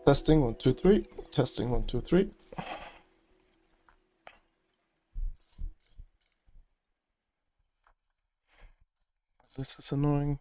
Testing 1, 2, 3. Testing 1, 2, 3. This is annoying.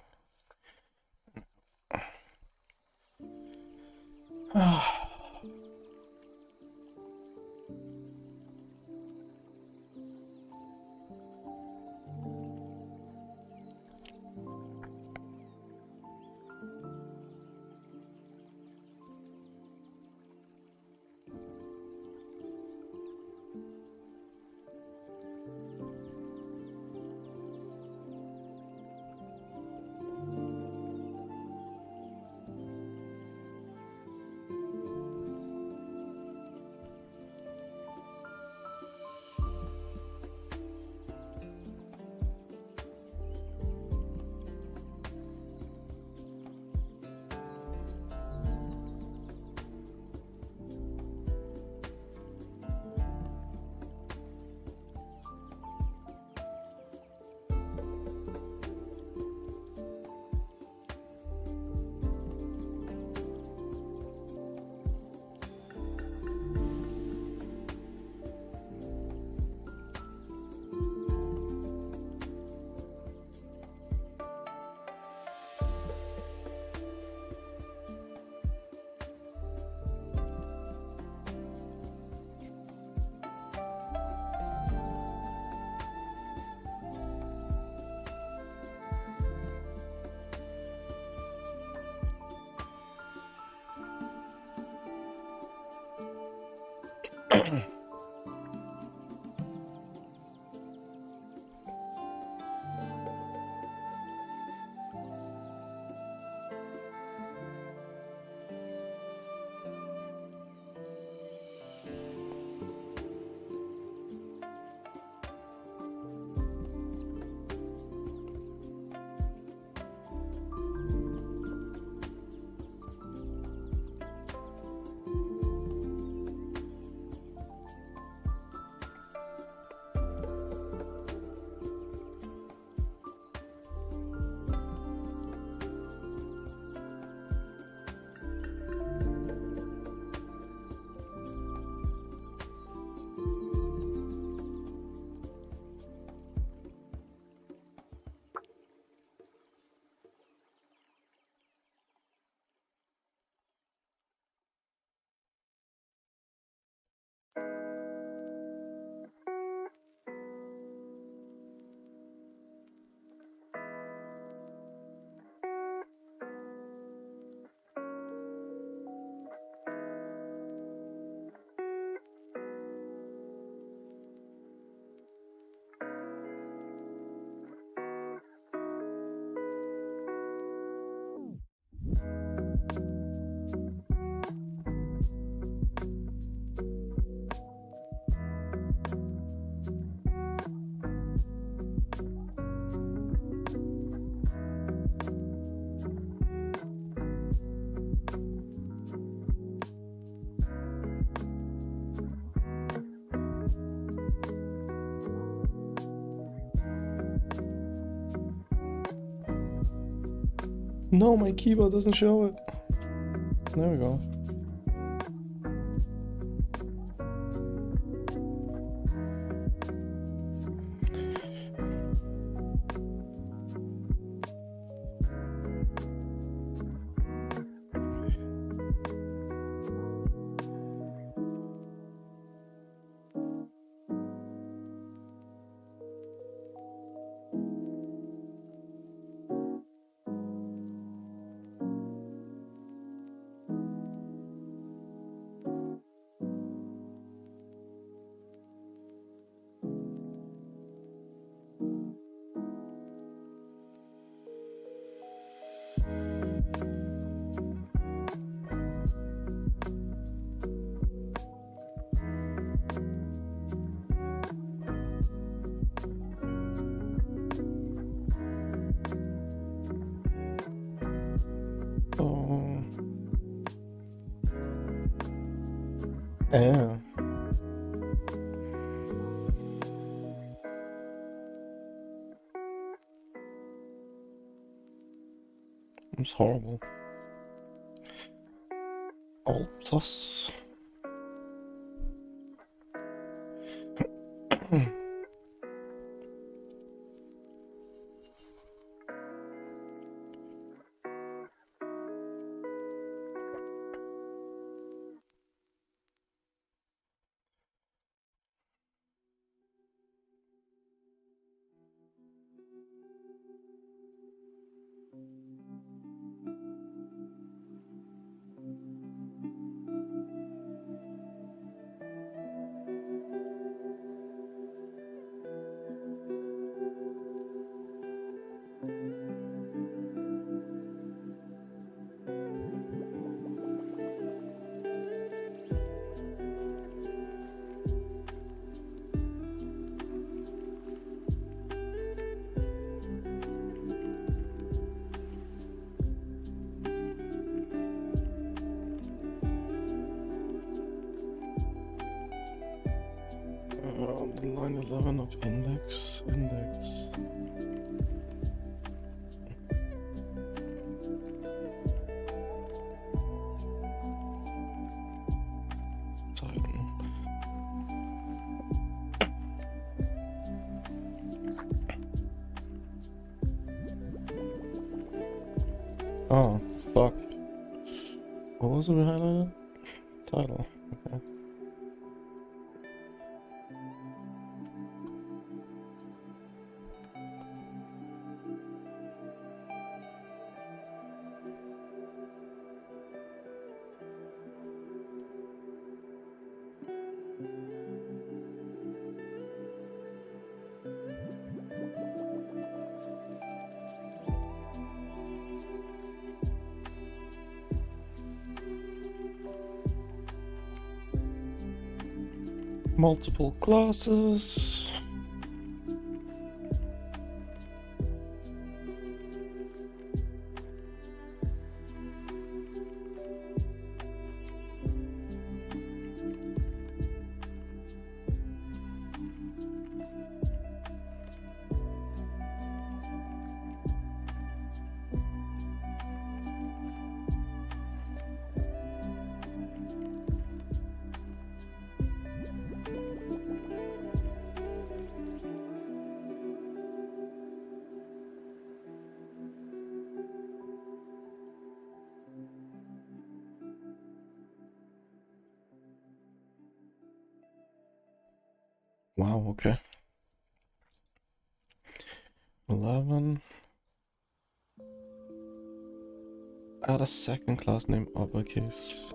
No, my keyboard doesn't show it. There we go. Oh. Yeah. It's horrible. Alt plus. Line 11 of index. Title. Oh, fuck. What was it we highlighted? Title. Okay. Multiple classes. Wow, okay. 11. Add a second class name uppercase.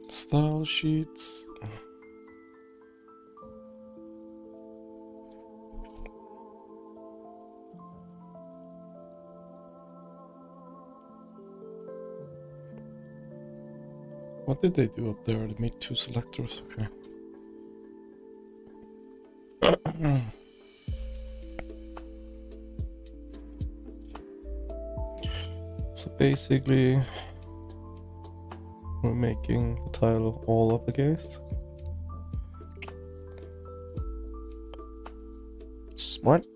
Style sheets. What did they do up there? They made two selectors, okay. So basically, we're making the title all uppercase. Smart.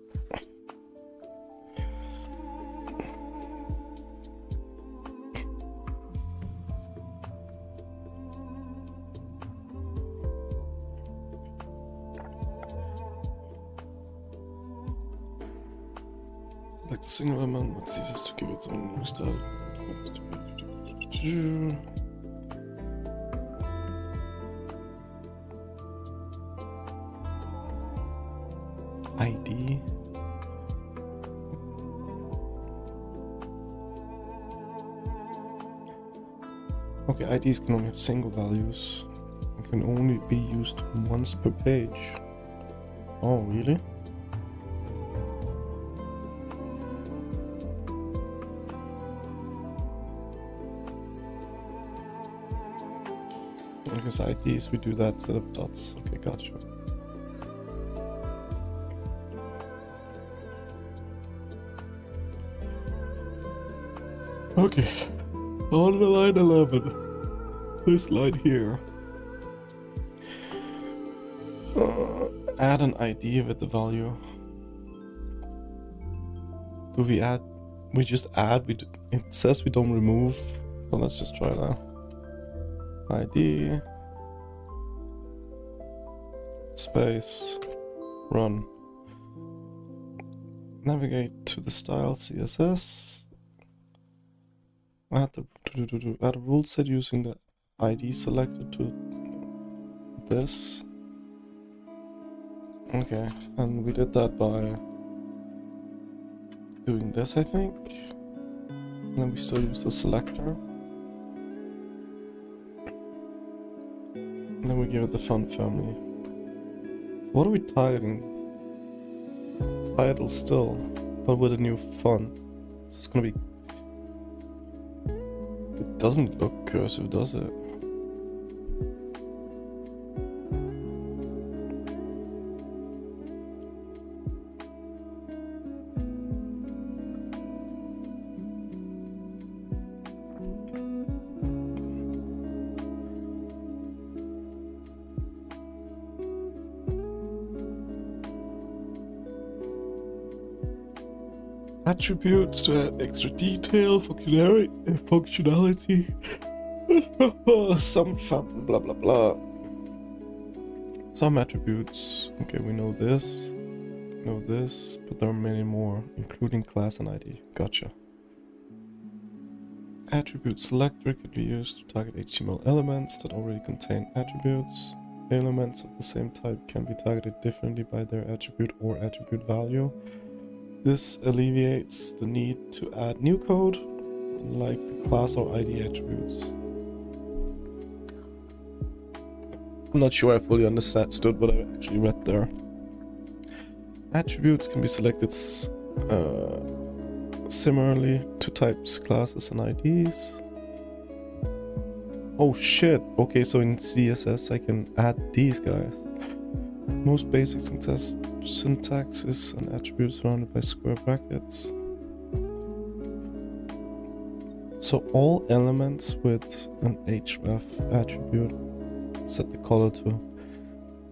Like the single element, what's easiest to give its own style. ID. Okay, IDs can only have single values and can only be used once per page. Oh, really? Because IDs, we do that instead of dots. Okay, gotcha. Okay, on the line 11, this line here. add an ID with the value. Do we add? We just add. It says we don't remove. So let's just try that. ID space run. Navigate to the style CSS. Add a rule set using the ID selector to this. Okay, and we did that by doing this, I think. And then we still use the selector. And then we give it the font family. So what are we targeting? Title still, but with a new font. So it's gonna be... It doesn't look cursive, does it? Attributes to add extra detail, functionality, some fun, blah blah blah. Some attributes. Okay, we know this, but there are many more, including class and ID. Gotcha. Attribute selector could be used to target HTML elements that already contain attributes. Elements of the same type can be targeted differently by their attribute or attribute value. This alleviates the need to add new code, like the class or ID attributes. I'm not sure I fully understood what I actually read there. Attributes can be selected similarly to types, classes, and IDs. Oh shit, okay, so in CSS I can add these guys. Most basic syntax is an attribute surrounded by square brackets. So all elements with an href attribute set the color to.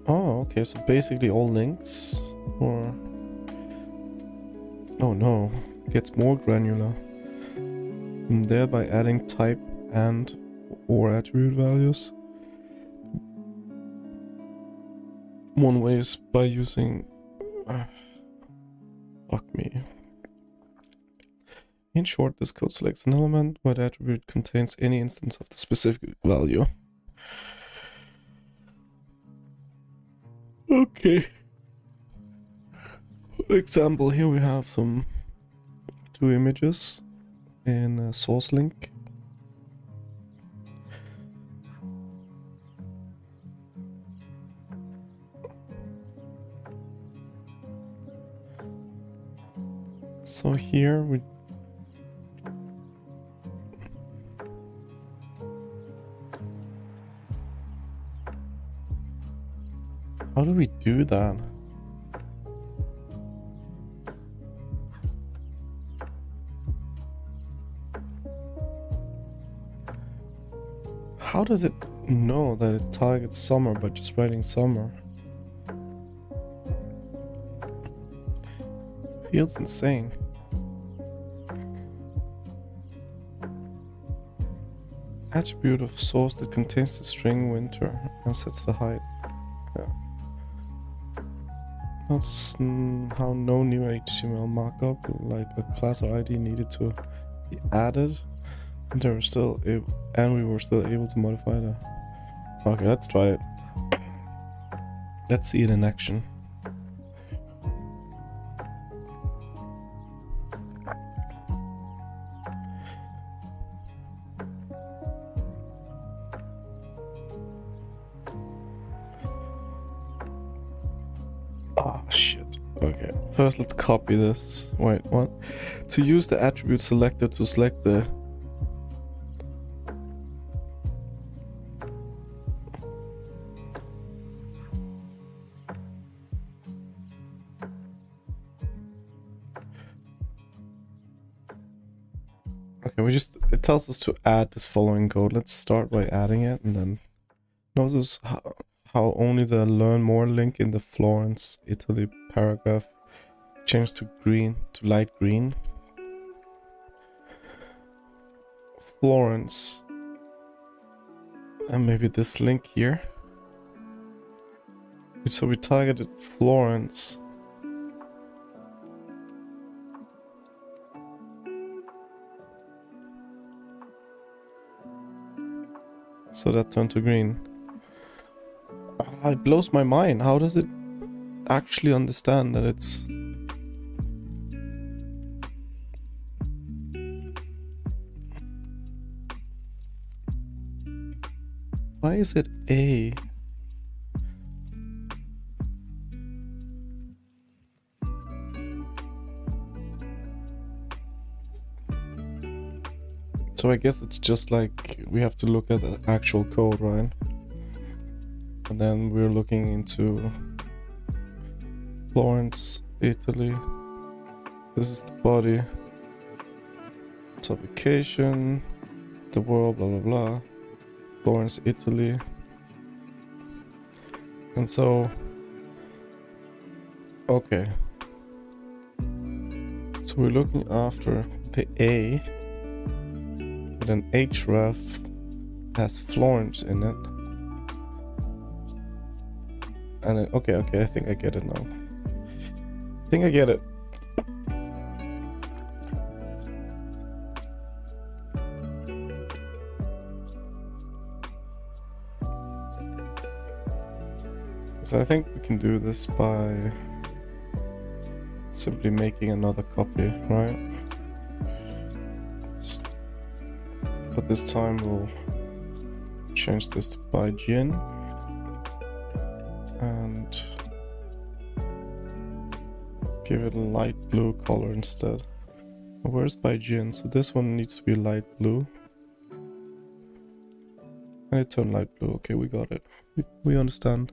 Oh, okay, so basically all links, or... Oh no, it gets more granular. And thereby adding type and or attribute values. One way is by using... fuck me. In short, this code selects an element where the attribute contains any instance of the specific value. Okay. For example, here we have two images in a source link. So here we... How do we do that? How does it know that it targets summer by just writing summer? Feels insane. Attribute of source that contains the string winter and sets the height. Yeah. Notice how no new HTML markup like a class or ID needed to be added, and we were still able to modify that. Okay, let's try it. Let's see it in action. Ah, shit. Okay, first let's copy this. Wait, what? To use the attribute selector to select the... Okay, it tells us to add this following code. Let's start by adding it and then notice how only the learn more link in the Florence, Italy paragraph changed to green, to light green. Florence. And maybe this link here. So we targeted Florence. So that turned to green. It blows my mind. How does it actually understand that it's... Why is it A? So I guess it's just like we have to look at the actual code, right? And then we're looking into Florence, Italy. This is the body. Publication, the world, blah blah blah. Florence, Italy. And so, okay. So we're looking after the A. With an href has Florence in it. And then, okay, I think I get it now. I think I get it. So I think we can do this by simply making another copy, right? But this time we'll change this to by Jin and give it a light blue color instead. Where's by Jin? So this one needs to be light blue. And it turned light blue. Okay, we got it. We understand.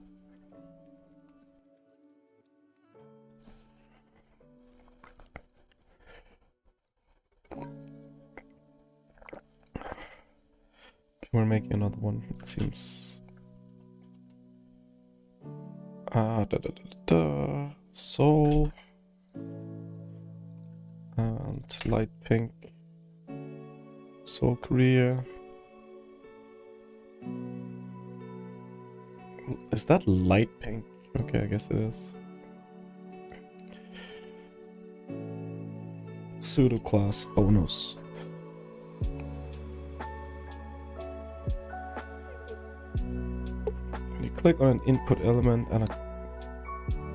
We're making another one, it seems. Soul. And light pink. Soul Korea. Is that light pink? Okay, I guess it is. Pseudo class Onus. Click on an input element and a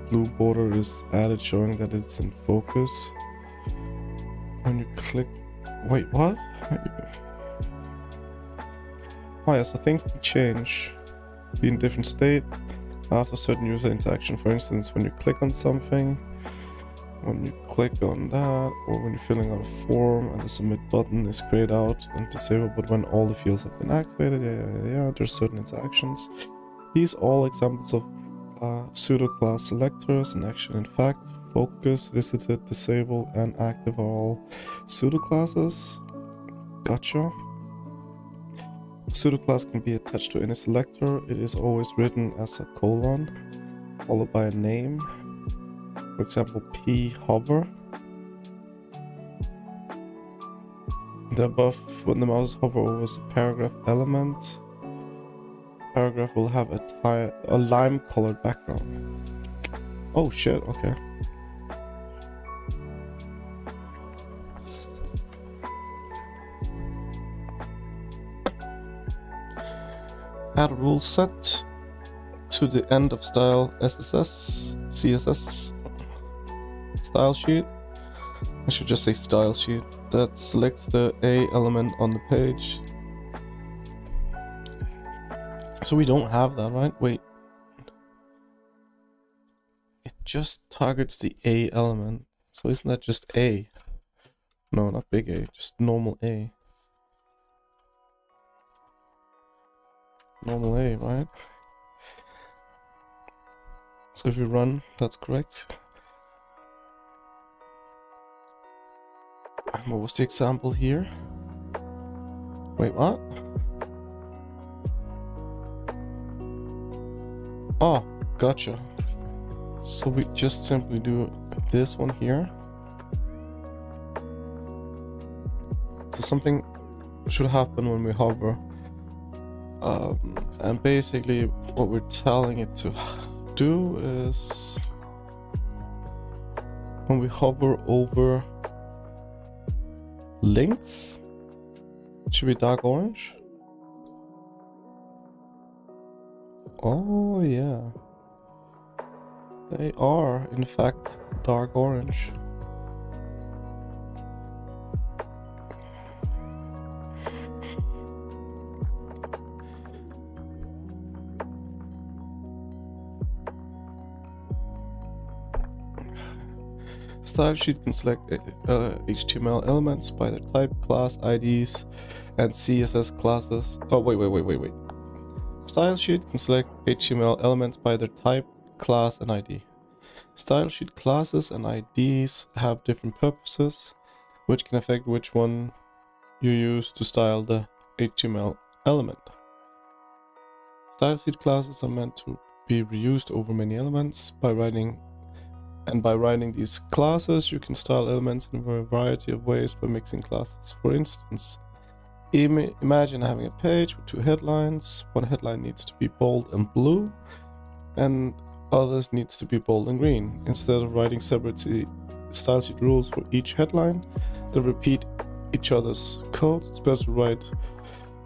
blue border is added showing that it's in focus. When you click... Wait, what? Oh yeah, so things can change, be in different state after certain user interaction. For instance, when you click on something, when you click on that, or when you're filling out a form and the submit button is grayed out and disabled, but when all the fields have been activated, yeah, there's certain interactions. These all examples of pseudo-class selectors in action. In fact, focus, visited, disabled, and active are all pseudo-classes. Gotcha. Pseudo-class can be attached to any selector. It is always written as a colon, followed by a name. For example, p hover. The above, when the mouse hover over the paragraph element, paragraph will have a lime colored background. Oh shit, okay. Add a rule set to the end of style CSS style sheet. I should just say style sheet. That selects the A element on the page. So we don't have that, right? Wait. It just targets the A element. So isn't that just A? No, not big A, just normal A. Normal A, right? So if you run, that's correct. And what was the example here? Wait, what? Oh, gotcha. So we just simply do this one here. So something should happen when we hover. And basically what we're telling it to do is when we hover over links, it should be dark orange. Oh yeah, they are in fact dark orange. Style sheet can select HTML elements by their type, class, IDs, and CSS classes. Oh, wait. Style sheet can select HTML elements by their type, class, and ID. Style sheet classes and IDs have different purposes, which can affect which one you use to style the HTML element. Style sheet classes are meant to be reused over many elements. By writing these classes, you can style elements in a variety of ways by mixing classes. For instance, imagine having a page with two headlines. One headline needs to be bold and blue, and others needs to be bold and green. Instead of writing separate style sheet rules for each headline that repeat each other's code, it's better to write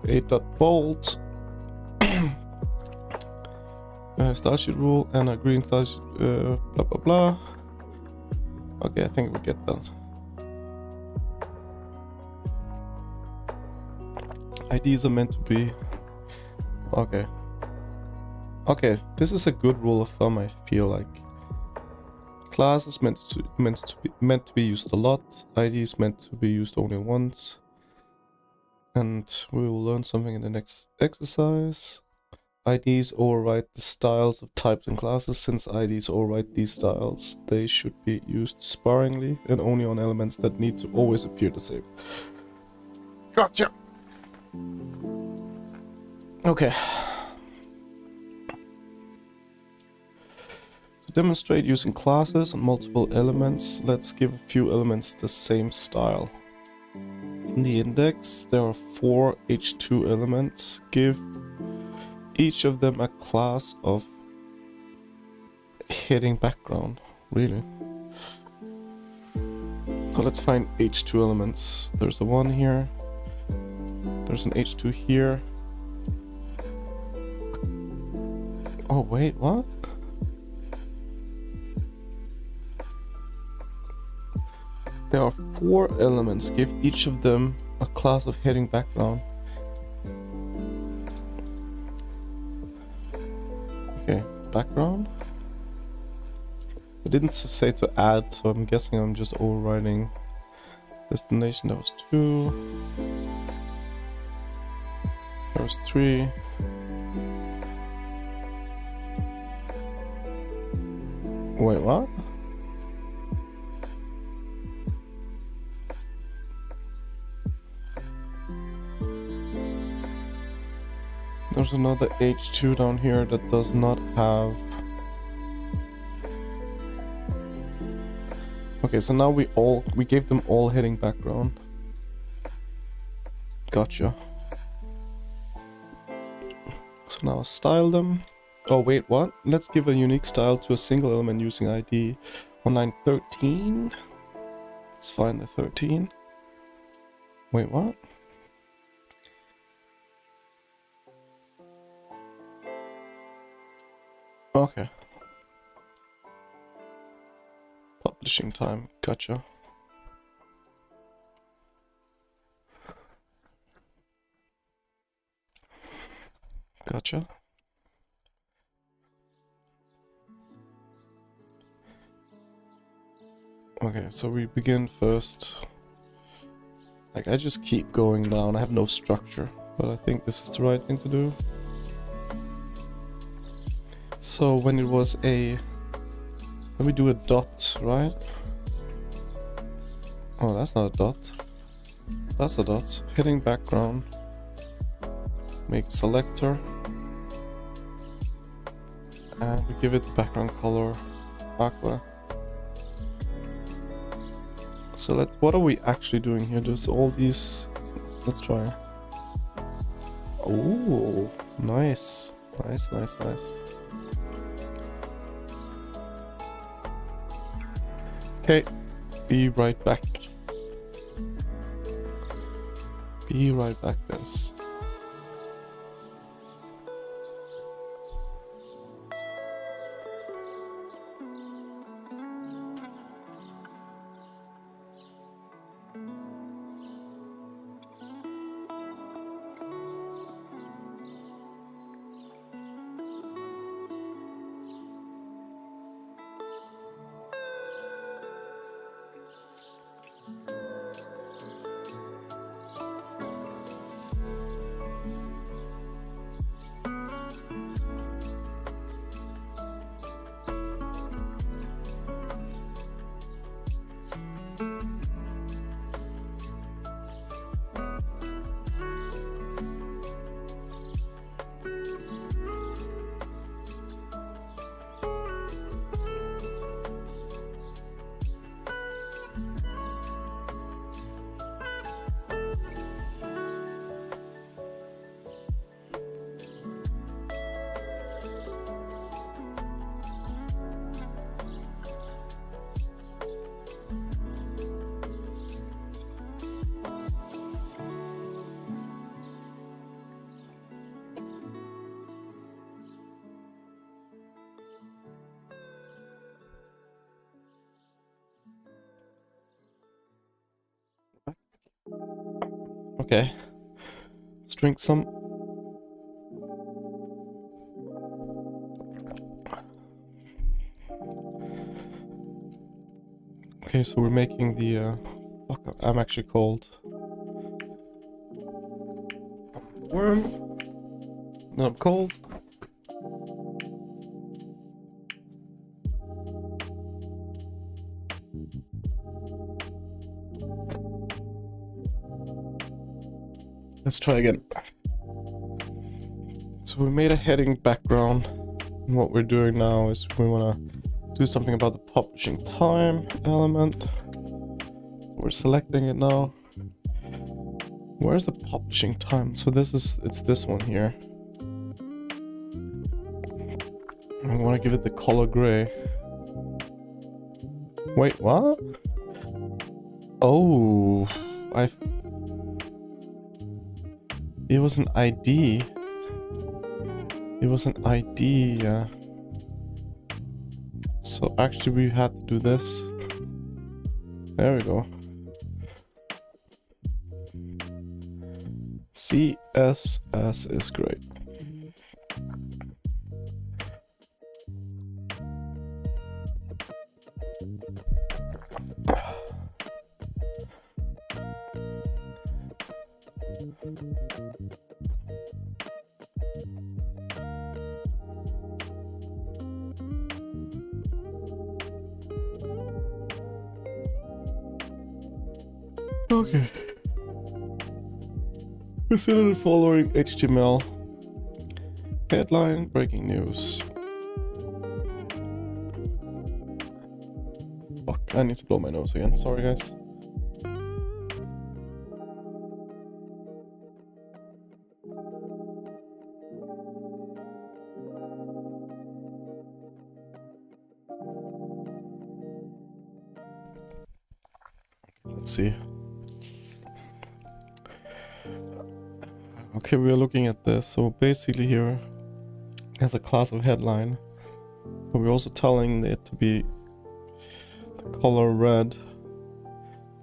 a.bold style sheet rule and a green style sheet, blah blah blah. Okay, I think we get that. IDs are meant to be okay. This is a good rule of thumb. I feel like class is meant to be used a lot. ID is meant to be used only once, and we will learn something in the next exercise. IDs override the styles of types and classes. Since IDs override these styles, they should be used sparingly and only on elements that need to always appear the same. Gotcha. Okay. To demonstrate using classes and multiple elements, let's give a few elements the same style. In the index, there are 4 H2 elements. Give each of them a class of heading background. Really? So let's find H2 elements. There's a 1 here. There's an H2 here. Oh wait, what? There are 4 elements. Give each of them a class of heading background. Okay, background. It didn't say to add, so I'm guessing I'm just overriding destination. That was 2. There was 3. Wait, what? There's another H2 down here that does not have... Okay, so now we gave them all heading background. Gotcha. So now style them. Oh wait, what? Let's give a unique style to a single element using ID on line 13. Let's find the 13. Wait, what? Okay. Publishing time, gotcha. Gotcha. Okay, so we begin first. Like, I just keep going down. I have no structure, but I think this is the right thing to do. So when it was a... Let me do a dot, right? Oh, that's not a dot. That's a dot. Heading background. Make selector. And we give it the background color aqua. So what are we actually doing here? There's all these, let's try. Oh, nice. Nice. Okay, be right back. Be right back, guys. Okay, let's drink some. Okay, so we're making the fuck, I'm actually cold. Warm. No, I'm cold. Let's try again. So we made a heading background. And what we're doing now is we want to do something about the publishing time element. We're selecting it now. Where's the publishing time? So it's this one here. I want to give it the color gray. Wait, what? Oh, it was an ID. It was an ID, yeah. So actually we had to do this. There we go. CSS is great. Okay. Consider the following HTML. Headline, breaking news. Fuck, I need to blow my nose again. Sorry, guys. Let's see. Okay, we are looking at this. So basically here has a class of headline, but we're also telling it to be the color red.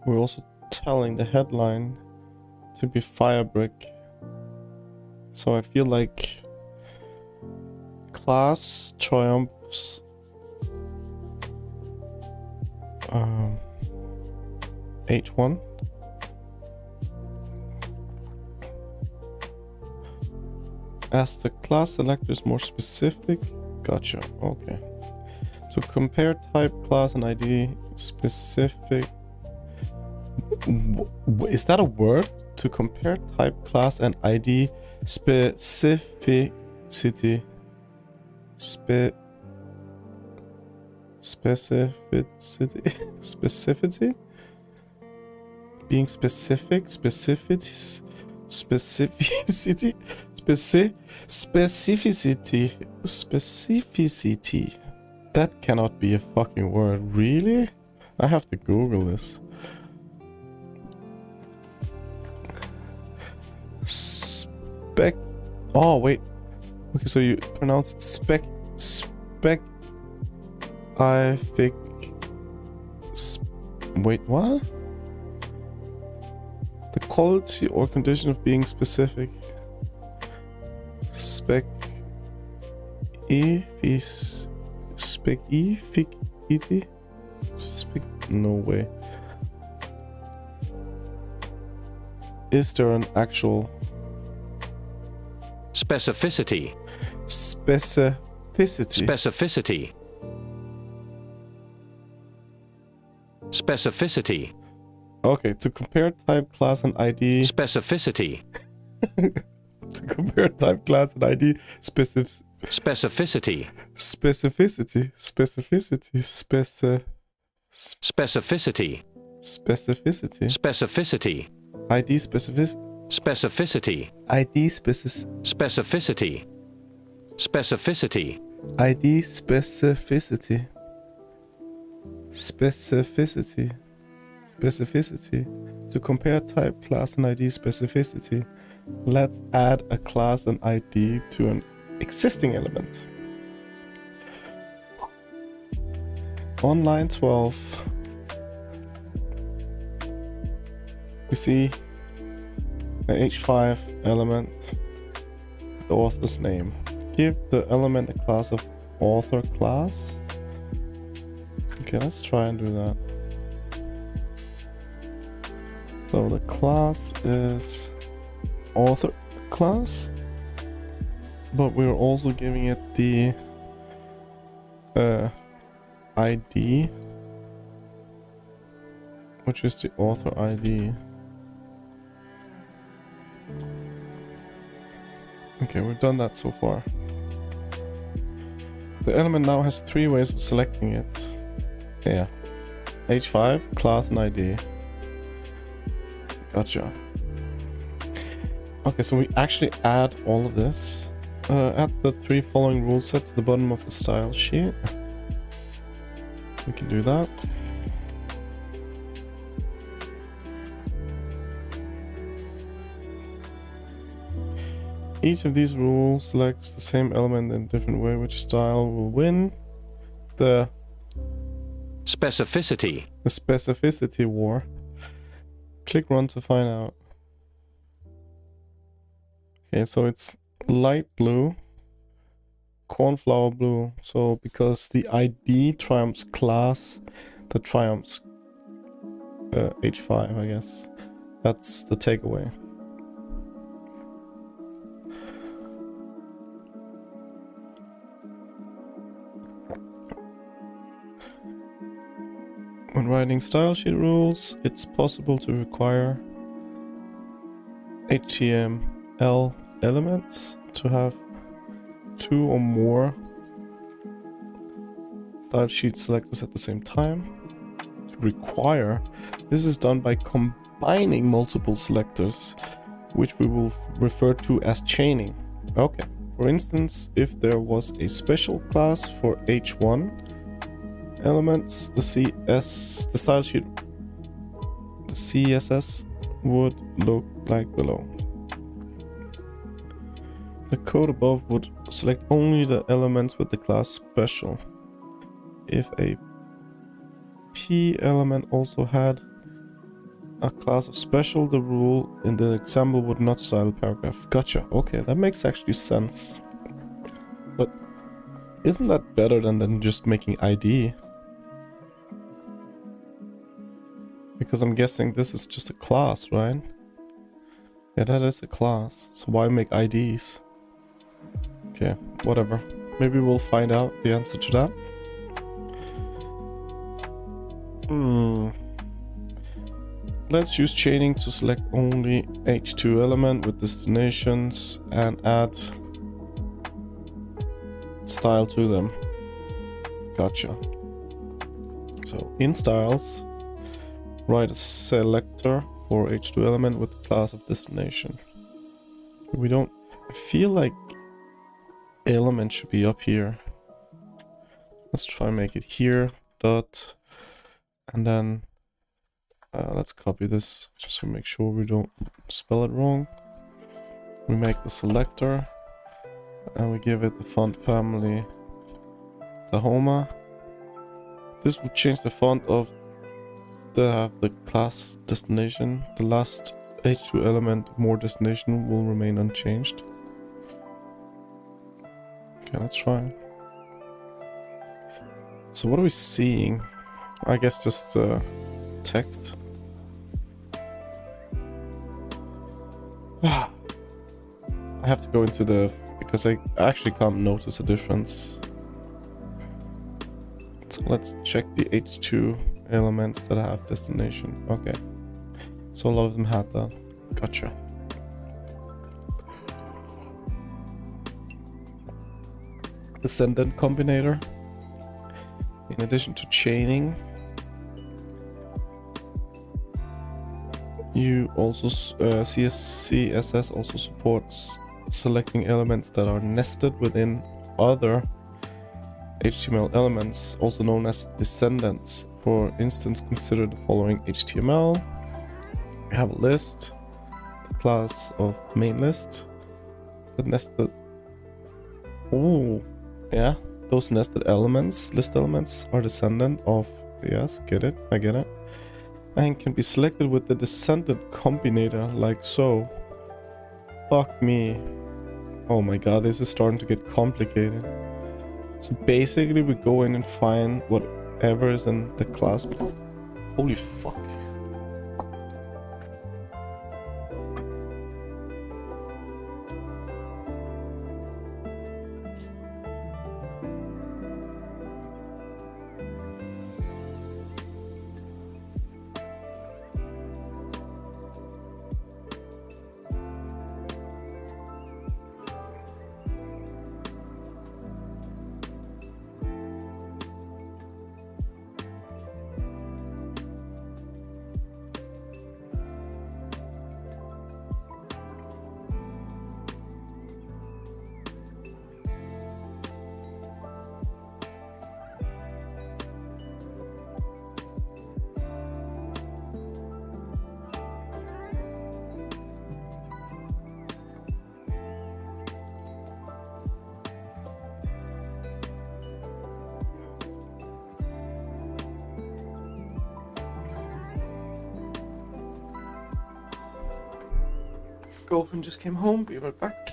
We're also telling the headline to be Firebrick. So I feel like class triumphs H1. As the class selector is more specific. Gotcha. Okay. So compare type, class, and ID specific. Is that a word? To compare type, class, and ID specificity. Specificity? Being specific? Specificity? Specificity. That cannot be a fucking word. Really? I have to Google this. Oh, wait. Okay, so you pronounce it wait, what? The quality or condition of being specific. No way. Is there an actual specificity? Specificity. Specificity. Specificity. Okay, to compare type, class, and ID. Specificity. To compare type, class, and ID. Specificity. Specificity. Specificity. Specificity. Specificity. Specificity. Specificity. ID specificity. Specificity. ID specificity. Specificity. Specificity. ID specificity. Specificity. Specificity. To compare type, class, and ID specificity, let's add a class and ID to an existing element. On line 12, we see an H5 element, the author's name. Give the element a class of author class. Okay, let's try and do that. So the class is author class, but we're also giving it the ID, which is the author ID. Okay, we've done that so far. The element now has 3 ways of selecting it. Yeah. H5, class, and ID. Gotcha. Okay, so we actually add all of this. Add the 3 following rule set to the bottom of the style sheet. We can do that. Each of these rules selects the same element in a different way. Which style will win? The specificity. The specificity war. Click run to find out. Okay, so it's light blue, cornflower blue. So because the ID triumphs class, the triumphs H5, I guess. That's the takeaway. When writing style sheet rules, it's possible to require HTML elements to have 2 or more style sheet selectors at the same time. To require, this is done by combining multiple selectors, which we will refer to as chaining. Okay, for instance, if there was a special class for H1 elements, the style sheet, the CSS would look like below. The code above would select only the elements with the class special. If a P element also had a class of special, the rule in the example would not style the paragraph. Gotcha. Okay, that makes actually sense. But isn't that better than just making ID? Because I'm guessing this is just a class, right? Yeah, that is a class. So why make IDs? Okay, whatever. Maybe we'll find out the answer to that. Let's use chaining to select only H2 element with destinations and add style to them. Gotcha. So in styles, write a selector for H2 element with class of destination. We don't, I feel like element should be up here. Let's try and make it here, dot, and then let's copy this just to make sure we don't spell it wrong. We make the selector and we give it the font family Tahoma. This will change the font of the class destination. The last H2 element, more destination, will remain unchanged. Okay, let's try. So what are we seeing? I guess just text. I have to go into the, because I actually can't notice a difference. So let's check the H2 elements that have destination. Okay, so a lot of them have that. Gotcha. Descendant combinator. In addition to chaining, you also CSS also supports selecting elements that are nested within other HTML elements, also known as descendants. For instance, consider the following HTML. We have a list, the class of main list, the nested. Oh, yeah, those nested elements, list elements, are descendant of. Yes, get it, I get it. And can be selected with the descendant combinator, like so. Fuck me. Oh my god, this is starting to get complicated. So basically we go in and find whatever is in the class. Holy fuck. Girlfriend just came home, be right back.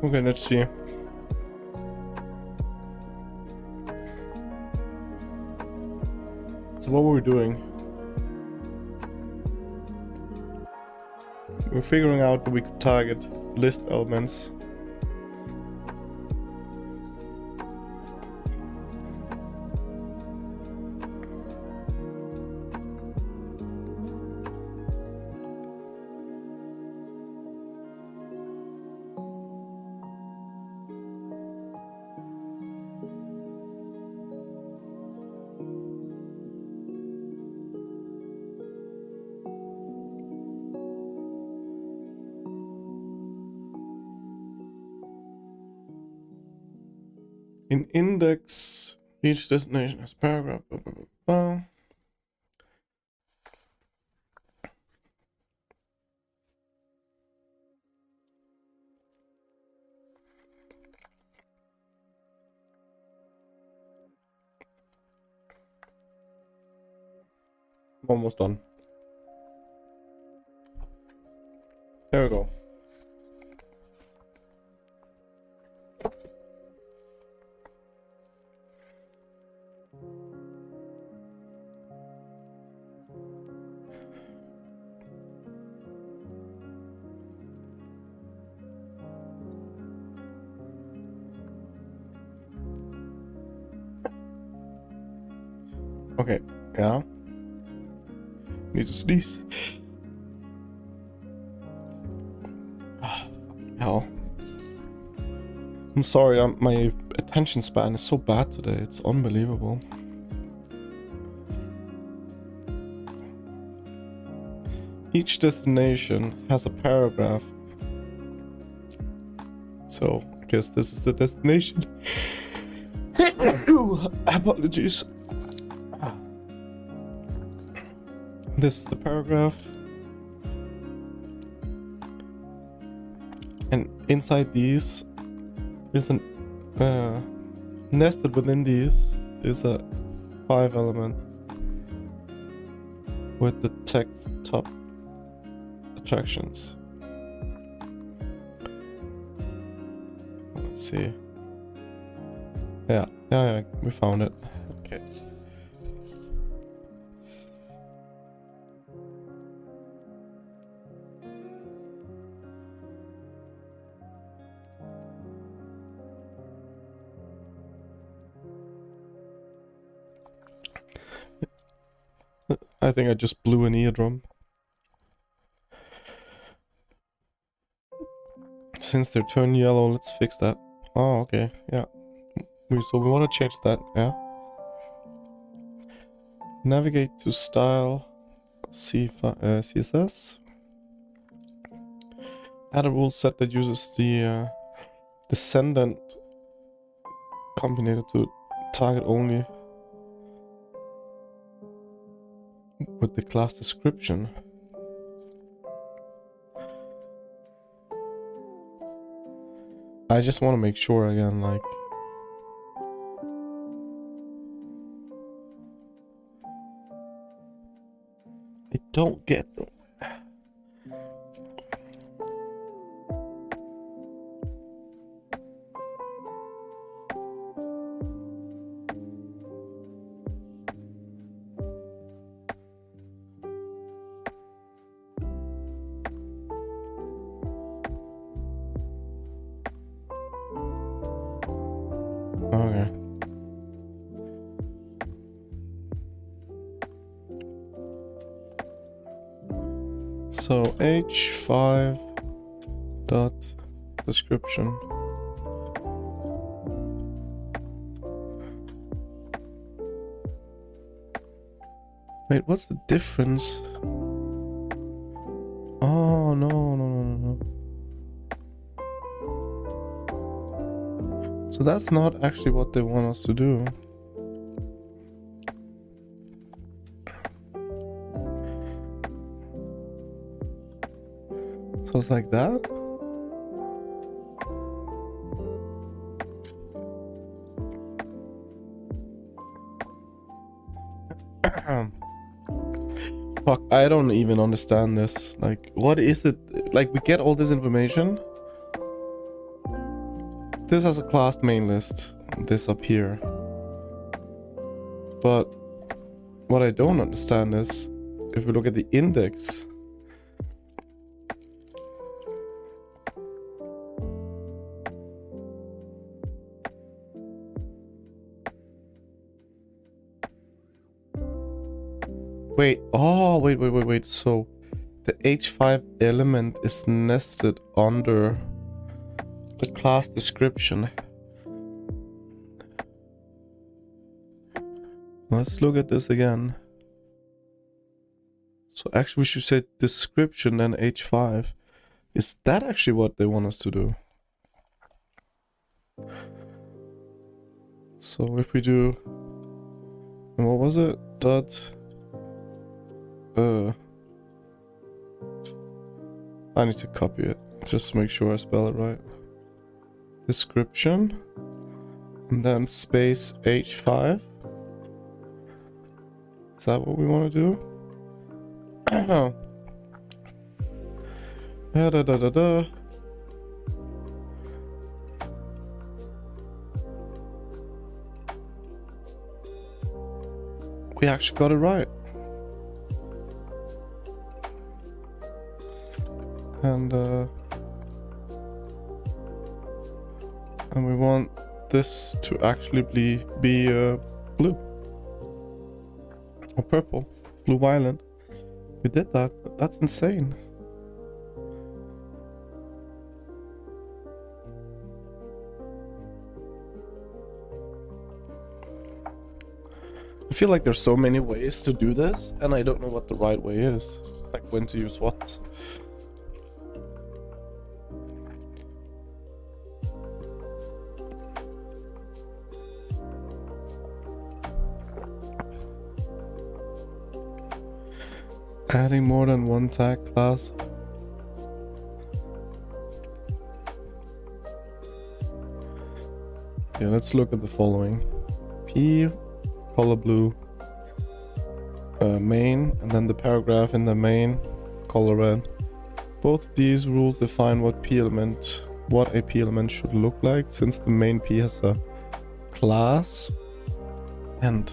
Okay, let's see. So what were we doing? We're figuring out that we could target list elements. In index, each destination has paragraph. Blah, blah, blah, blah. I'm almost done. There we go. Okay, yeah. Need to sneeze. Hell. I'm sorry, my attention span is so bad today. It's unbelievable. Each destination has a paragraph. So, I guess this is the destination. Apologies. This is the paragraph. And inside these is an nested within these is a 5 element with the text top attractions. Let's see. Yeah, we found it. Okay. I think I just blew an eardrum. Since they're turned yellow, let's fix that. Oh, okay, yeah. So we want to change that, yeah. Navigate to style CSS. Add a rule set that uses the descendant combinator to target only with the class description. I just want to make sure again, like, I don't get them. Okay. So h5 dot description. Wait, what's the difference? Oh, no. So that's not actually what they want us to do. So it's like that. Fuck, I don't even understand this. Like, what is it? Like, we get all this information. This has a class main list. This up here. But what I don't understand is, if we look at the index, wait, so the H5 element is nested under the class description. Let's look at this again. So actually we should say description then H5. Is that actually what they want us to do? So if we do, and what was it? Dot I need to copy it just to make sure I spell it right. Description and then space H5. Is that what we want to do? We actually got it right. And we want this to actually be blue or purple, blue island. We did that. That's insane. I feel like there's so many ways to do this, and I don't know what the right way is. Like when to use what. Adding more than one tag class. Yeah, let's look at the following. P, color blue, main, and then the paragraph in the main, color red. Both of these rules define what a P element should look like, since the main P has a class and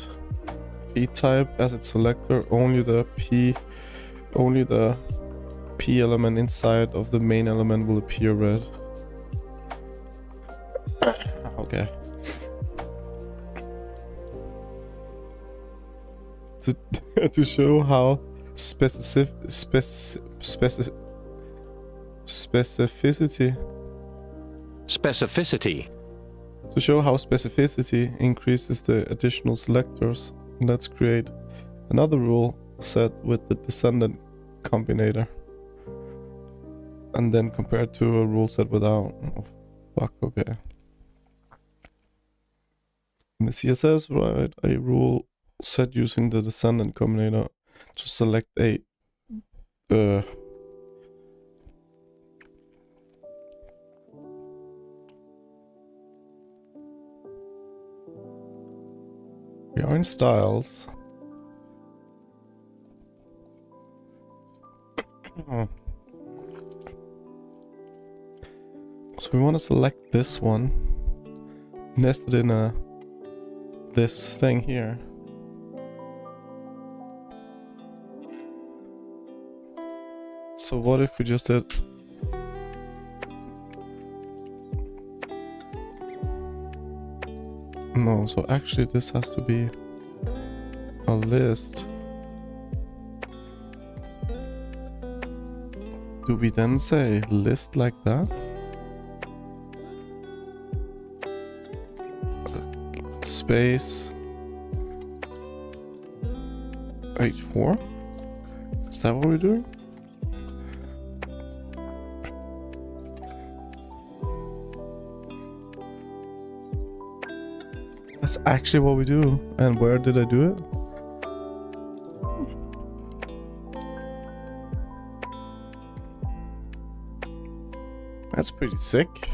P type as its selector. Only the P element inside of the main element will appear red. Okay. To show how specificity to show how specificity increases the additional selectors, let's create another rule set with the descendant combinator and then compare it to a rule set without. Oh, fuck, okay. In the CSS, write a rule set using the descendant combinator to select a we are in styles. So we want to select this one nested in this thing here. So what if we just did no, so actually this has to be a list. Do we then say list like that? Space H4? Is that what we're doing? That's actually what we do. And where did I do it? That's pretty sick.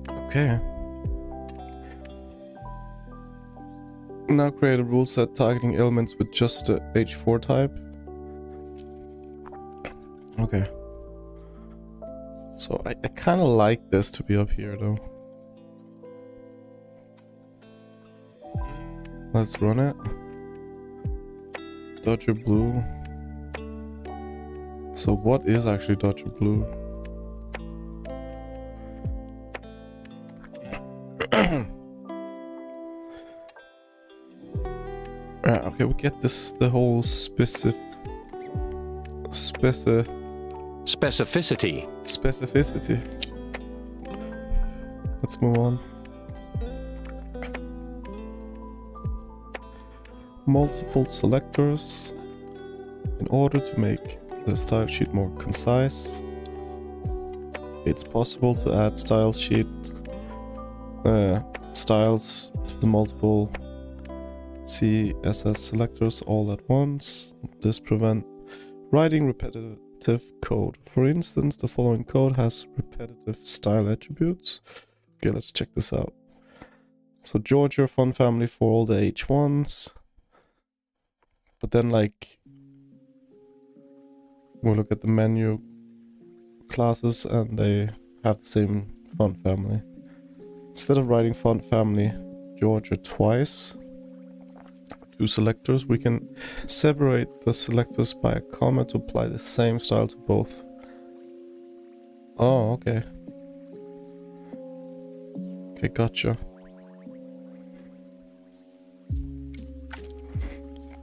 Okay. Now create a rule set targeting elements with just the H4 type. Okay. So I kind of like this to be up here though. Let's run it. Dodger blue. So what is actually Dodger blue? Okay, we get this, the whole specificity. Let's move on. Multiple selectors. In order to make the style sheet more concise, it's possible to add styles to the multiple CSS selectors all at once. This prevents writing repetitive code. For instance, the following code has repetitive style attributes. Okay, let's check this out. So Georgia font family for all the H1s. But then like we'll look at the menu classes and they have the same font family. Instead of writing font family Georgia twice, two selectors, we can separate the selectors by a comma to apply the same style to both. Oh, okay. Okay, gotcha.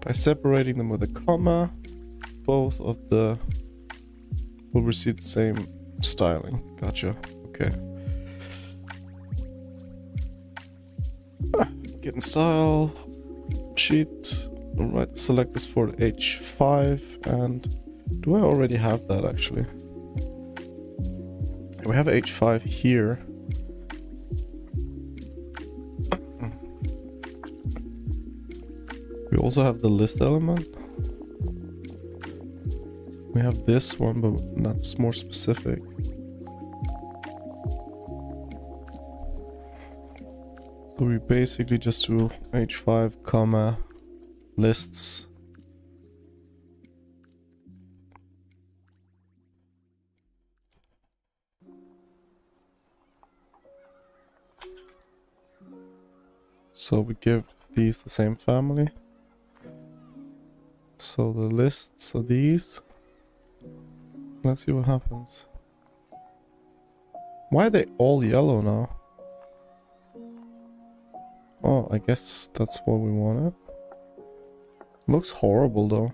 By separating them with a comma, both of the will receive the same styling. Gotcha. Okay. Getting style sheet. Alright, the selectors for the H5, and do I already have that actually? We have H5 here. We also have the list element. We have this one, but that's more specific. So we basically just do H5 comma lists. So we give these the same family. So the lists are these. Let's see what happens. Why are they all yellow now? Oh, I guess that's what we wanted. Looks horrible though.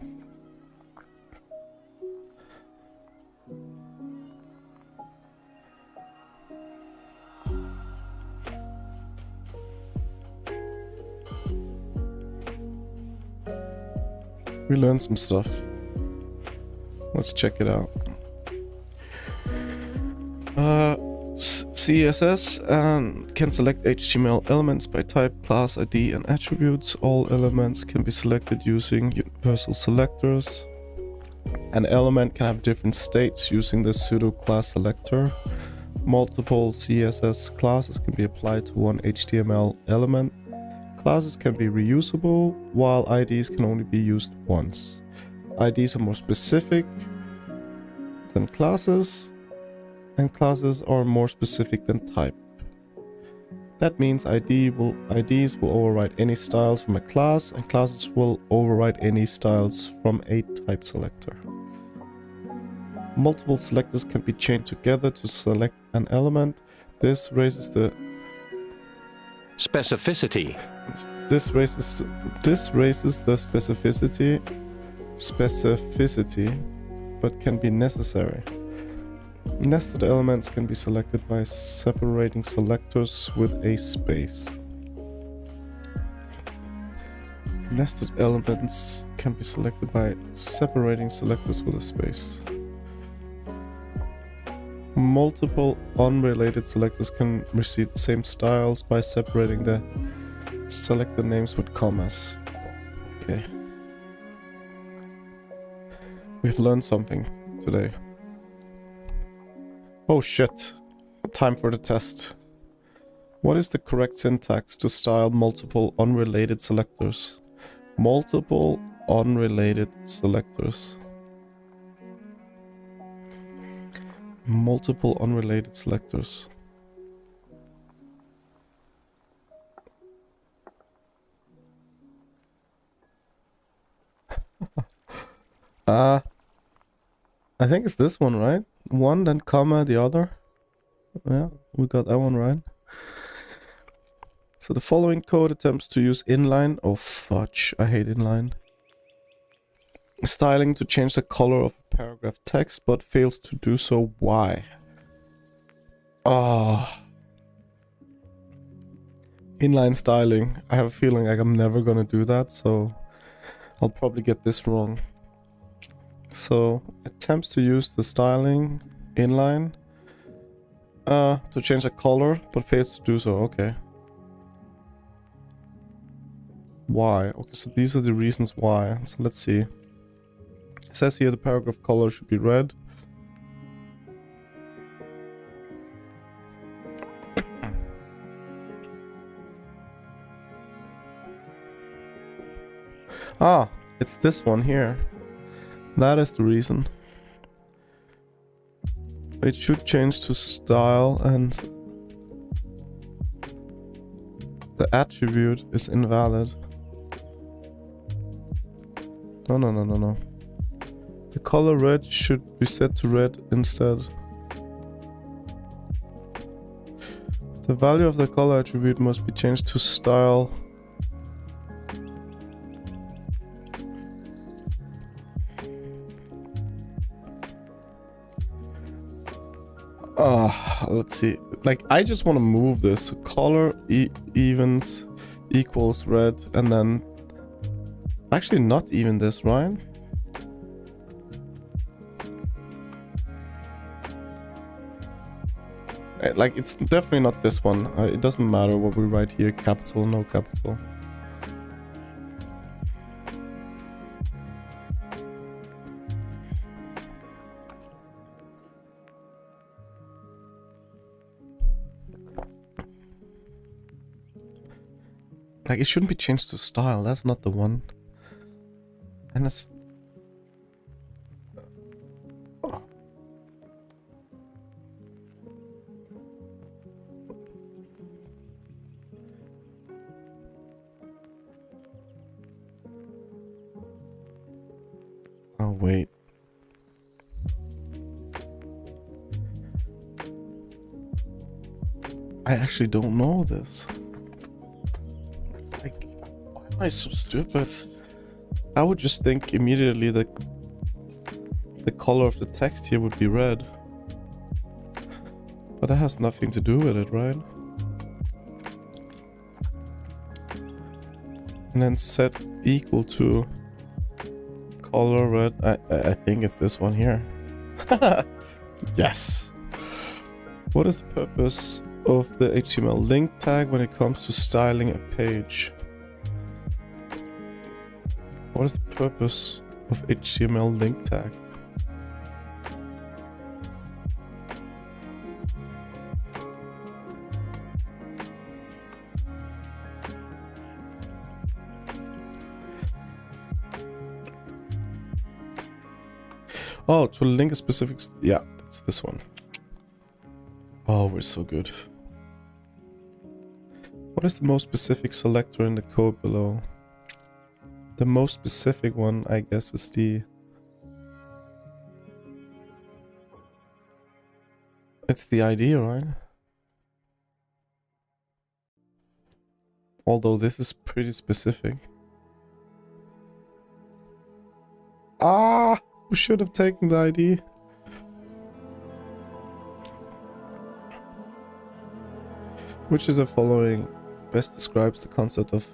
We learned some stuff. Let's check it out. CSS can select HTML elements by type, class, ID, and attributes. All elements can be selected using universal selectors. An element can have different states using the pseudo class selector. Multiple CSS classes can be applied to one HTML element. Classes can be reusable, while IDs can only be used once. IDs are more specific than classes, and classes are more specific than type. That means IDs will override any styles from a class, and classes will override any styles from a type selector. Multiple selectors can be chained together to select an element. This raises the specificity. This raises the specificity, but can be necessary. Nested elements can be selected by separating selectors with a space. Nested elements can be selected by separating selectors with a space. Multiple unrelated selectors can receive the same styles by separating the selected names with commas. Okay. We've learned something today. Oh shit. Time for the test. What is the correct syntax to style multiple unrelated selectors? Multiple unrelated selectors. Multiple unrelated selectors. I think it's this one, right? One, then comma, the other. Yeah, we got that one right. So the following code attempts to use inline. Oh fudge, I hate inline. Styling to change the color of a paragraph text, but fails to do so. Why? Ah. Inline styling. I have a feeling like I'm never gonna do that, so I'll probably get this wrong. So, attempts to use the styling inline to change the color, but fails to do so. Okay. Why? Okay, so these are the reasons why. So let's see. It says here the paragraph color should be red. Ah, it's this one here. That is the reason. It should change to style and the attribute is invalid. No. The color red should be set to red instead. The value of the color attribute must be changed to style. Let's see. Like, I just want to move this. So color evens equals red, and then actually not even this, right? Like, it's definitely not this one. It doesn't matter what we write here, capital, no capital. Like, it shouldn't be changed to style. That's not the one. And it's... Oh, wait. I actually don't know this. Like, why am I so stupid? I would just think immediately that the color of the text here would be red. But that has nothing to do with it, right? And then set equal to color red. I think it's this one here. Yes. What is the purpose of the HTML link tag when it comes to styling a page? What is the purpose of HTML link tag? Oh, to link a specific... Yeah, that's this one. Oh, we're so good. What is the most specific selector in the code below? The most specific one, I guess, is the... It's the ID, right? Although this is pretty specific. Ah! We should have taken the ID. Which of the following best describes the concept of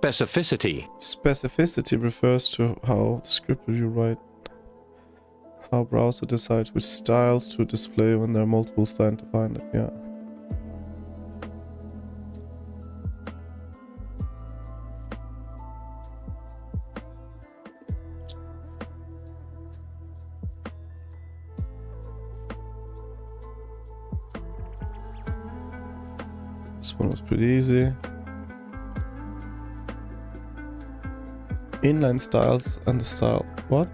Specificity. Specificity refers to how the script you write, how browser decides which styles to display when there are multiple styles to find it. Yeah. This one was pretty easy. Inline styles and the style. What?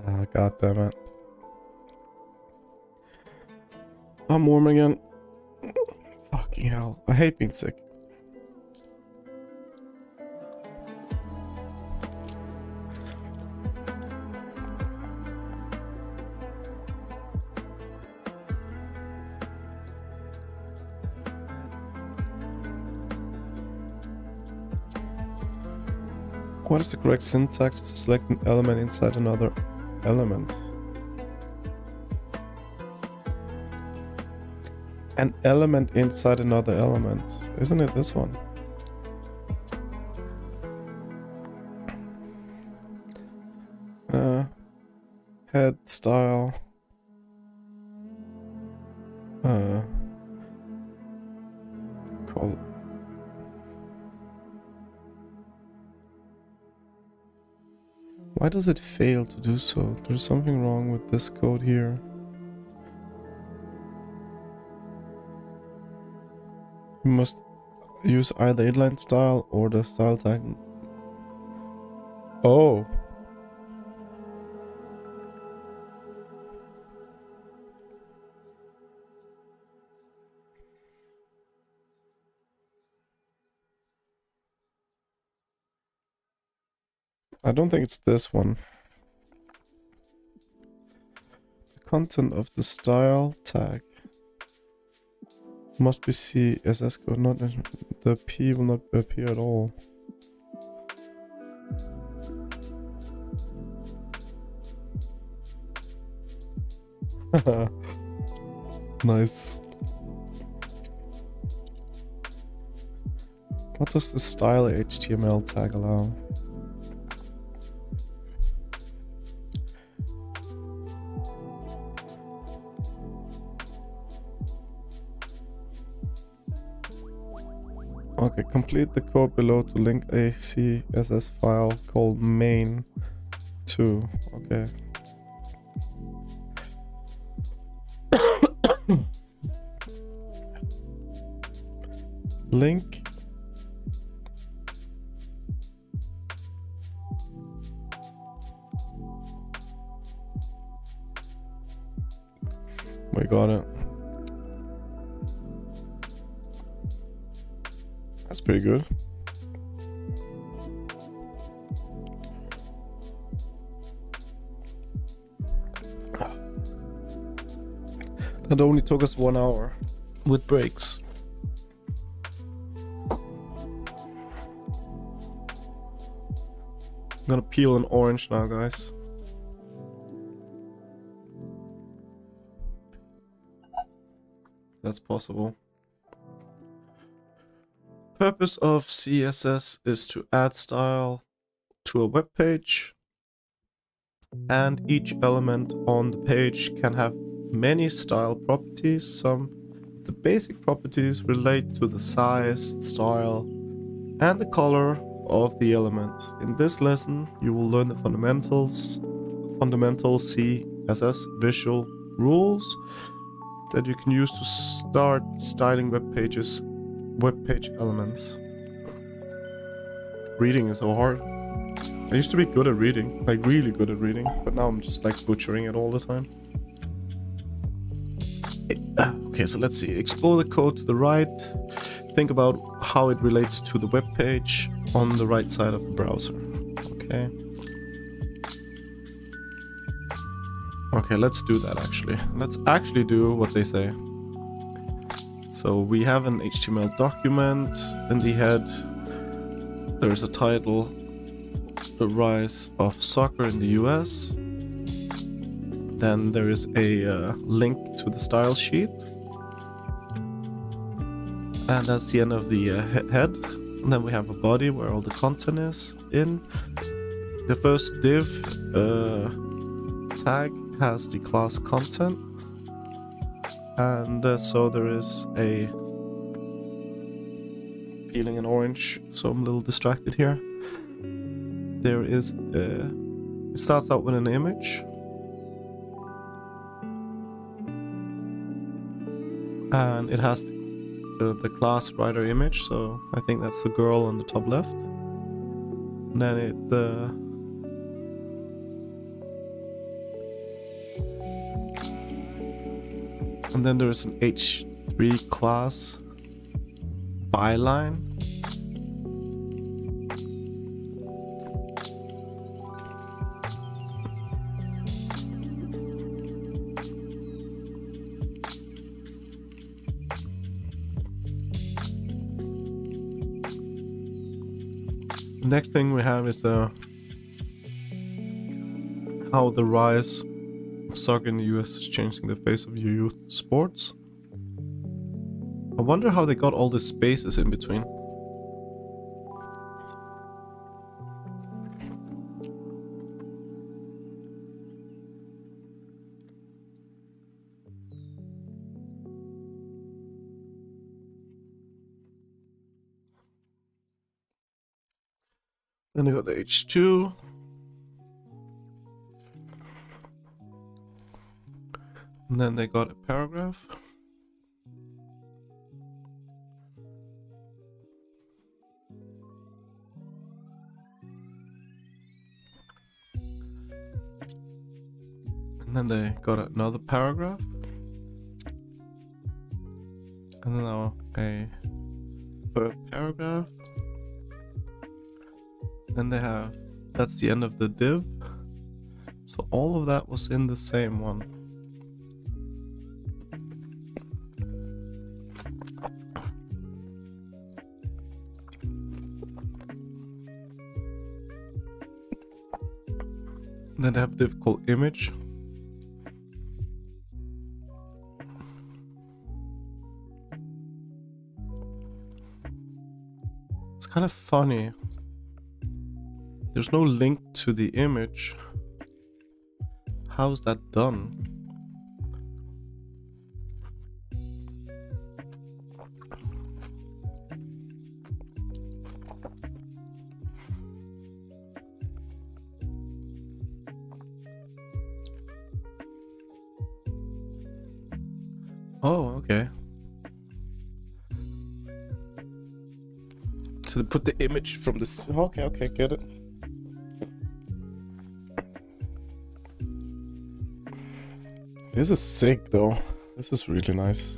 Ah, god damn it. I'm warm again. Fucking hell. I hate being sick. What is the correct syntax to select an element inside another element? An element inside another element. Isn't it this one? Head style. Call. Why does it fail to do so? There's something wrong with this code here. You must use either inline style or the style tag. Oh. I don't think it's this one. The content of the style tag must be CSS code, not the P will not appear at all. Nice. What does the style HTML tag allow? Okay, complete the code below to link a CSS file called main to. Okay. Link. We got it. That's pretty good. That only took us 1 hour with breaks. I'm gonna peel an orange now, guys. That's possible. Purpose of CSS is to add style to a web page, and each element on the page can have many style properties. Some of the basic properties relate to the size, style, and the color of the element. In this lesson, you will learn the fundamental CSS visual rules that you can use to start styling web page elements. Reading is so hard. I used to be good at reading, like really good at reading, but now I'm just like butchering it all the time. Okay, so let's see. Explore the code to the right. Think about how it relates to the web page on the right side of the browser. Okay. Okay, let's do that actually. Let's actually do what they say. So we have an HTML document. In the head, there is a title, The Rise of Soccer in the US. Then there is a link to the style sheet. And that's the end of the head. And then we have a body where all the content is in. The first div tag has the class content. And so there is a peeling an orange, so I'm a little distracted here. There is it starts out with an image. And it has the class writer image, so I think that's the girl on the top left. And then it and then there is an H3 class byline. Next thing we have is how the rise of soccer in the US is changing the face of youth sports. I wonder how they got all the spaces in between. Then you got the H2. And then they got a paragraph. And then they got another paragraph. And then now a third paragraph. Then they have, that's the end of the div. So all of that was in the same one. Then they have div called image. It's kind of funny. There's no link to the image. How's that done? Oh, okay. So they put the image from this. Okay, get it. This is sick though. This is really nice.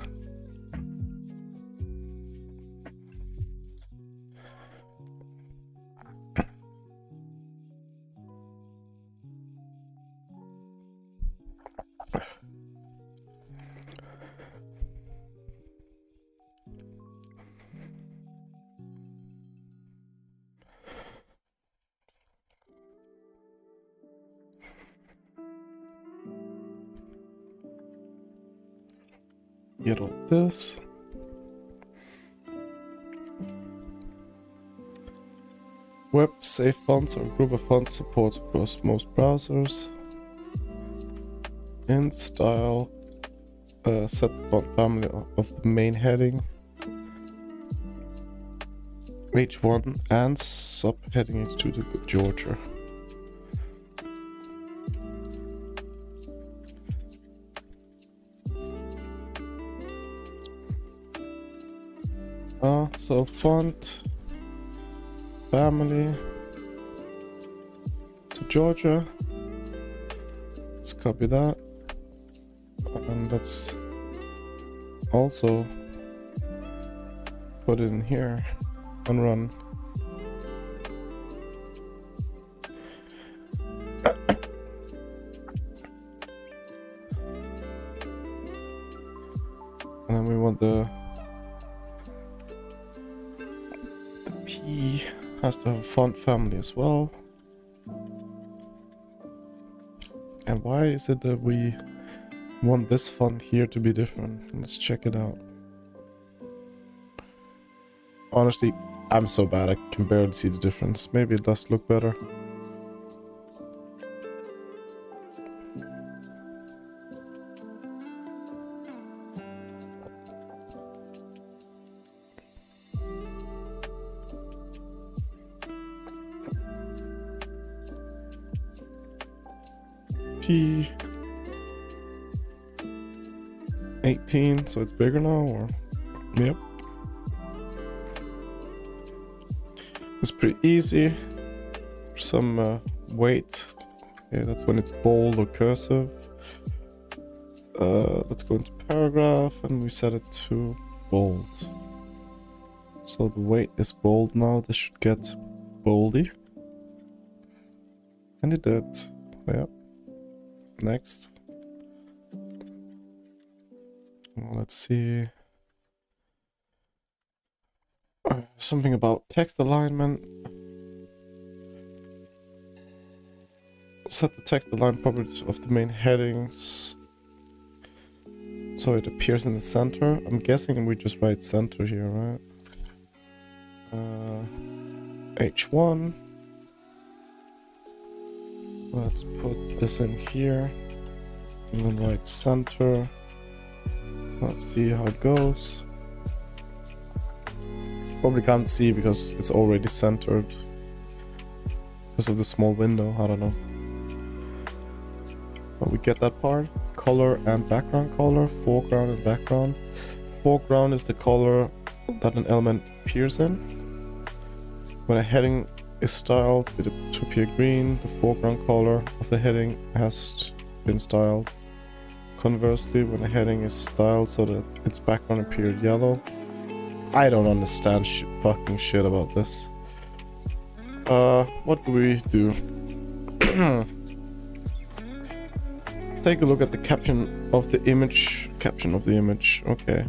Get all this. Web safe fonts are a group of fonts supported across most browsers. In style, set the font family of the main heading, H1 and subheading H2 to Georgia. So font family to Georgia. Let's copy that, and let's also put it in here and run. the P has to have a font family as well. And why is it that we want this font here to be different? Let's check it out. Honestly, I'm so bad I can barely see the difference. Maybe it does look better. P 18, so it's bigger now, or yep. It's pretty easy. Some weight. Okay, that's when it's bold or cursive. Let's go into paragraph and we set it to bold. So the weight is bold now. This should get boldy. And it did. Yeah. Next. Well, let's see. Something about text alignment. Set the text align properties of the main headings so it appears in the center. I'm guessing we just write center here, right? H1. Let's put this in here and then write center. Let's see how it goes. Probably can't see because it's already centered because of the small window. I don't know, but we get that part. Color and background color, foreground and background. Foreground is the color that an element appears in. When a heading is styled with it to appear green, the foreground color of the heading has been styled. Conversely, when a heading is styled so that its background appeared yellow. I don't understand fucking shit about this. What do we do? Take a look at the caption of the image. Caption of the image. Okay.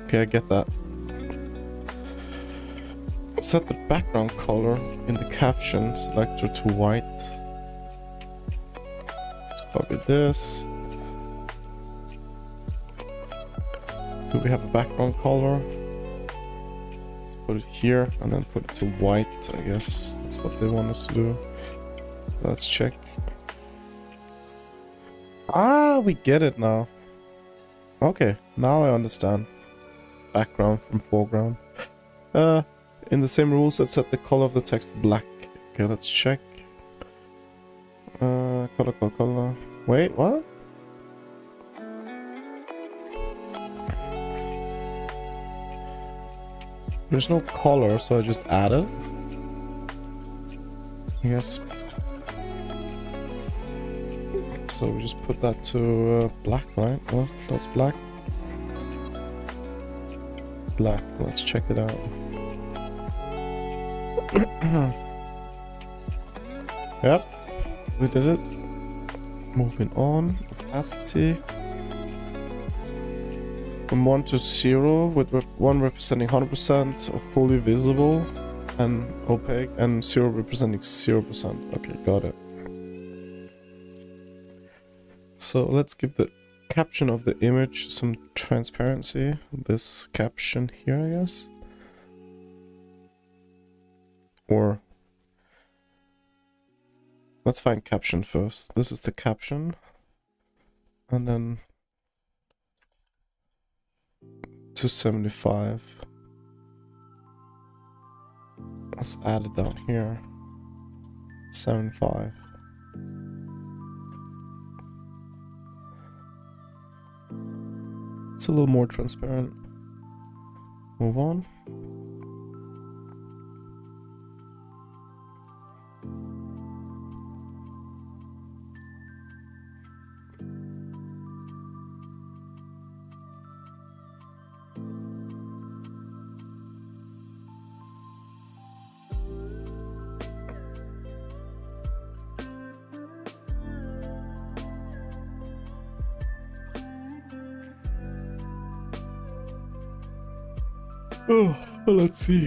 Okay, I get that. Set the background color in the caption selector to white. Let's copy this. Do we have a background color? Let's put it here and then put it to white. I guess that's what they want us to do. Let's check. Ah, we get it now. Okay, now I understand. Background from foreground. In the same rules, let's set the color of the text black. Okay, let's check. Color. Wait, what? There's no color, so I just added. I guess. So we just put that to black, right? Well, that's black. Black. Let's check it out. Yep, we did it. Moving on. Opacity. From 1 to 0, with 1 representing 100% of fully visible and opaque, and 0 representing 0%. Okay, got it. So let's give the caption of the image some transparency. This caption here, I guess. Or let's find caption first. This is the caption. And then 275. Let's add it down here. 75. It's a little more transparent. Move on. Oh, let's see.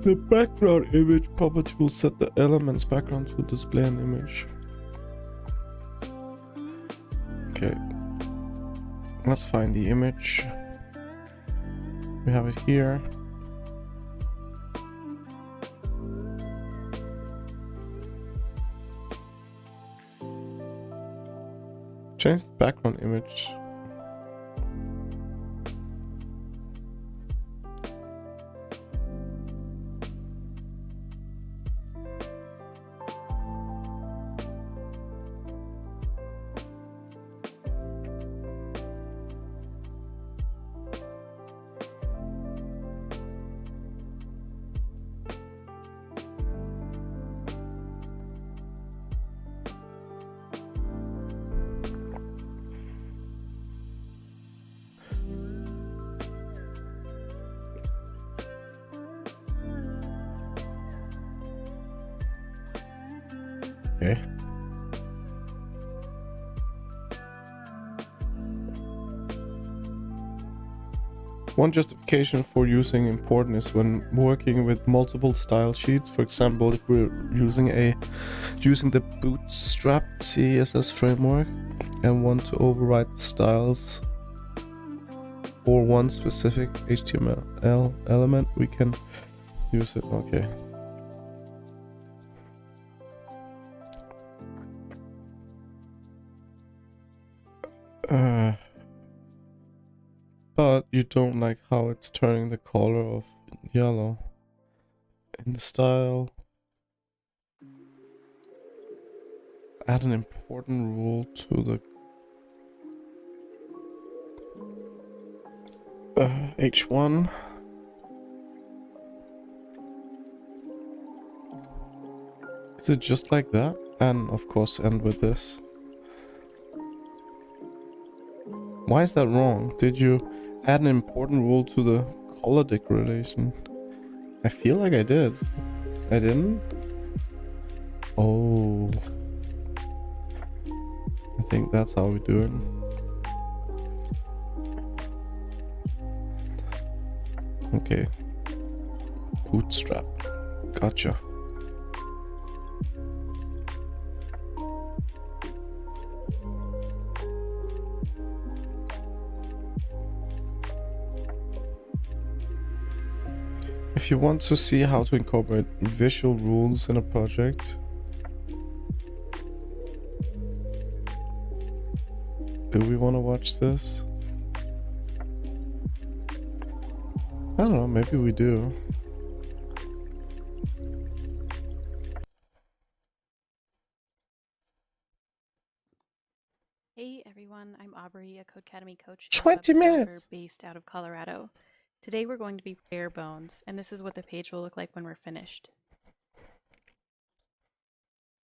The background image property will set the element's background to display an image. Okay. Let's find the image. We have it here. Change the background image. Okay. One justification for using import is when working with multiple style sheets. For example, if we're using the Bootstrap CSS framework and want to override styles for one specific HTML element, we can use it. Okay. But you don't like how it's turning the color of yellow in the style. Add an important rule to the H1. Is it just like that? And of course end with this. Why is that wrong? Did you add an important rule to the color declaration? I feel like I did. I didn't? Oh. I think that's how we do it. Okay. Bootstrap. Gotcha. If you want to see how to incorporate visual rules in a project, do we want to watch this? I don't know, maybe we do. Hey everyone, I'm Aubrey, a Codecademy coach 20 minutes based out of Colorado. Today we're going to be bare bones, and this is what the page will look like when we're finished.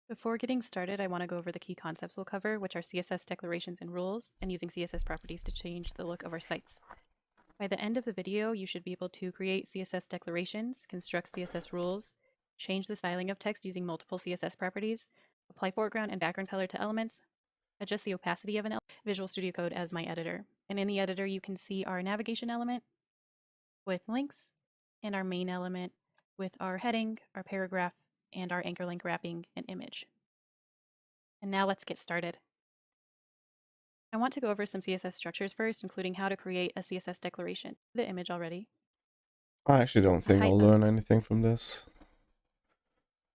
Before getting started, I want to go over the key concepts we'll cover, which are CSS declarations and rules, and using CSS properties to change the look of our sites. By the end of the video, you should be able to create CSS declarations, construct CSS rules, change the styling of text using multiple CSS properties, apply foreground and background color to elements, adjust the opacity of an element, Visual Studio Code as my editor. And in the editor, you can see our navigation element with links and our main element with our heading, our paragraph, and our anchor link wrapping an image. And now let's get started. I want to go over some CSS structures first, including how to create a CSS declaration. The image already. I actually don't think I'll learn anything from this.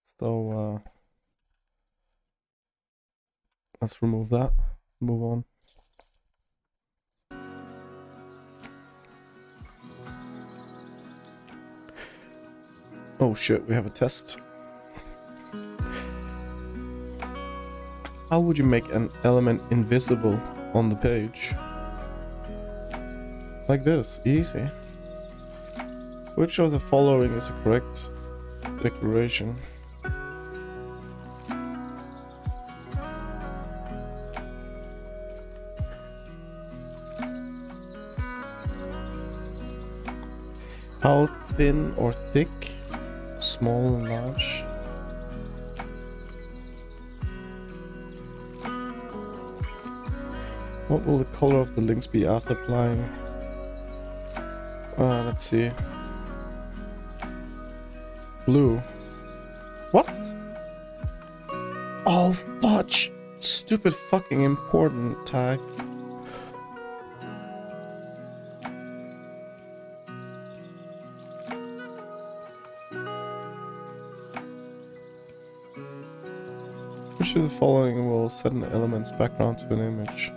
So, let's remove that. Move on. Oh shit, we have a test. How would you make an element invisible on the page? Like this, easy. Which of the following is a correct declaration? How thin or thick? Small and large? What will the color of the links be after applying? Let's see. Blue. What? Oh, fudge! Stupid fucking important tag. Which of the following will set an element's background to an image?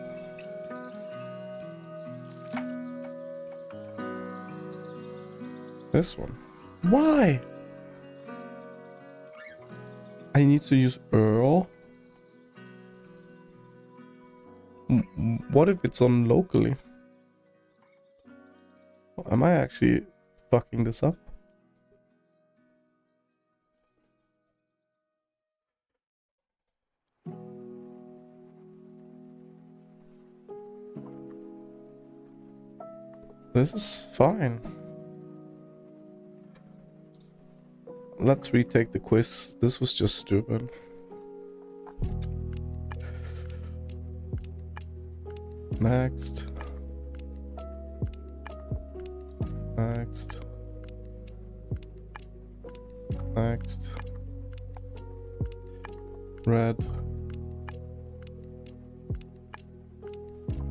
This one. Why? I need to use Earl? What if it's on locally? Am I actually fucking this up? This is fine. Let's retake the quiz. This was just stupid. Next. Next. Next. Red.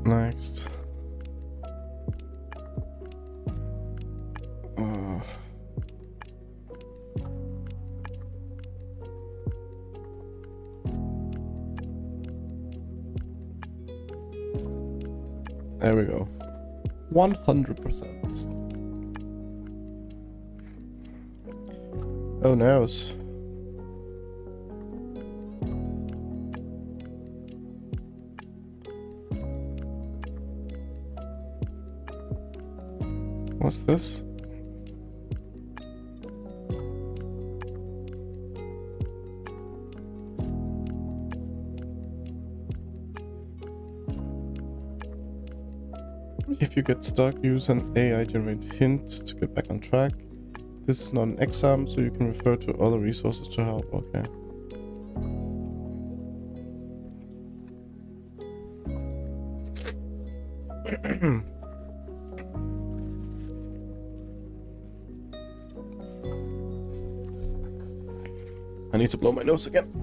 Next. There we go. 100%. Oh no. What's this? If you get stuck, use an AI-generated hint to get back on track. This is not an exam, so you can refer to other resources to help. Okay. I need to blow my nose again.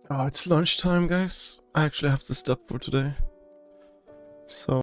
Oh, it's lunchtime, guys. I actually have to stop for today. So